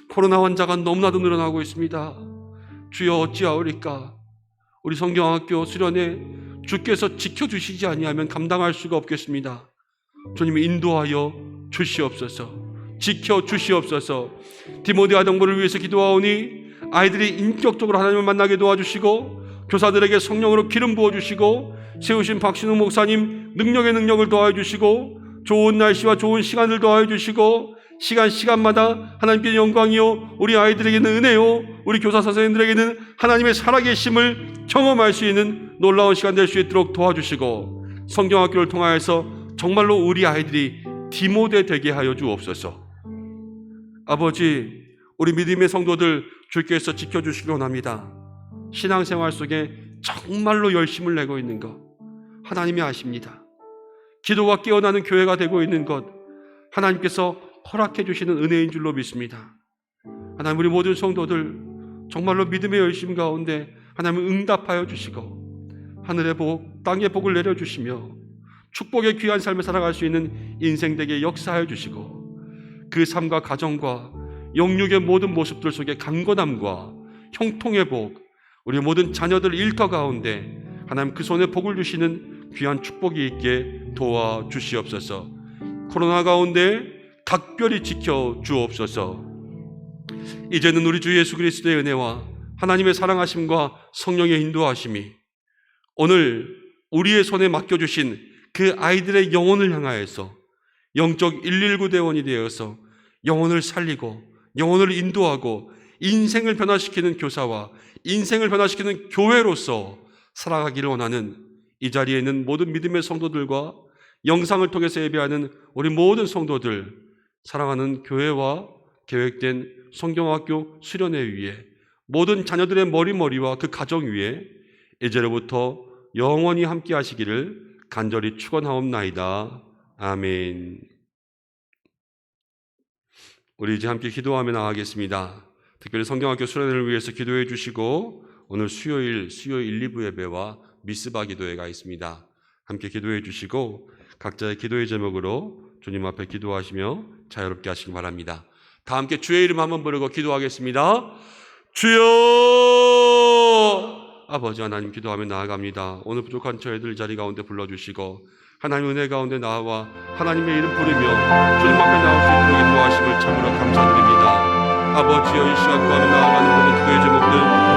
코로나 환자가 너무나도 늘어나고 있습니다. 주여 어찌하오리까? 우리 성경학교 수련회 주께서 지켜주시지 아니하면 감당할 수가 없겠습니다. 주님이 인도하여 주시옵소서. 지켜주시옵소서. 디모데 아동부를 위해서 기도하오니 아이들이 인격적으로 하나님을 만나게 도와주시고 교사들에게 성령으로 기름 부어주시고 세우신 박신웅 목사님 능력의 능력을 더하여 주시고 좋은 날씨와 좋은 시간을 더하여 주시고 시간마다 하나님께 영광이요 우리 아이들에게는 은혜요 우리 교사 선생님들에게는 하나님의 살아계심을 경험할 수 있는 놀라운 시간 될 수 있도록 도와주시고 성경학교를 통하여서 정말로 우리 아이들이 디모데 되게 하여 주옵소서. 아버지, 우리 믿음의 성도들 주께서 지켜주시기 원합니다. 신앙생활 속에 정말로 열심을 내고 있는 것 하나님이 아십니다. 기도가 깨어나는 교회가 되고 있는 것 하나님께서 허락해 주시는 은혜인 줄로 믿습니다. 하나님 우리 모든 성도들 정말로 믿음의 열심 가운데 하나님 응답하여 주시고 하늘의 복, 땅의 복을 내려주시며 축복의 귀한 삶을 살아갈 수 있는 인생 되게 역사하여 주시고 그 삶과 가정과 영육의 모든 모습들 속에 강건함과 형통의 복 우리 모든 자녀들 일터 가운데 하나님 그 손에 복을 주시는 귀한 축복이 있게 도와주시옵소서. 코로나 가운데 각별히 지켜주옵소서. 이제는 우리 주 예수 그리스도의 은혜와 하나님의 사랑하심과 성령의 인도하심이 오늘 우리의 손에 맡겨주신 그 아이들의 영혼을 향하여서 영적 119 대원이 되어서 영혼을 살리고 영혼을 인도하고 인생을 변화시키는 교사와 인생을 변화시키는 교회로서 살아가기를 원하는 이 자리에 있는 모든 믿음의 성도들과 영상을 통해서 예배하는 우리 모든 성도들 사랑하는 교회와 계획된 성경학교 수련회 위에 모든 자녀들의 머리와 그 가정 위에 이제로부터 영원히 함께 하시기를 간절히 축원하옵나이다. 아멘. 우리 이제 함께 기도하며 나가겠습니다. 특별히 성경학교 수련회를 위해서 기도해 주시고 오늘 수요일 1, 2부 예배와 미스바 기도회가 있습니다. 함께 기도해 주시고 각자의 기도의 제목으로 주님 앞에 기도하시며 자유롭게 하시기 바랍니다. 다 함께 주의 이름 한번 부르고 기도하겠습니다. 주여! 아버지 하나님 기도하며 나아갑니다. 오늘 부족한 저희들 자리 가운데 불러주시고 하나님 은혜 가운데 나와 하나님의 이름 부르며 주님 앞에 나올 수 있도록 인도하심을 참으로 감사드립니다. 아버지여 이 시간 동안에 나아가는 모든 기도의 제목들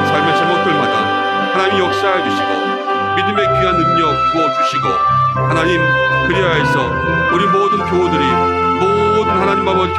삶의 제목들마다 하나님이 역사해 주시고 믿음의 귀한 능력 부어주시고 하나님 그리하여서 우리 모든 교우들이 모든 하나님 아버지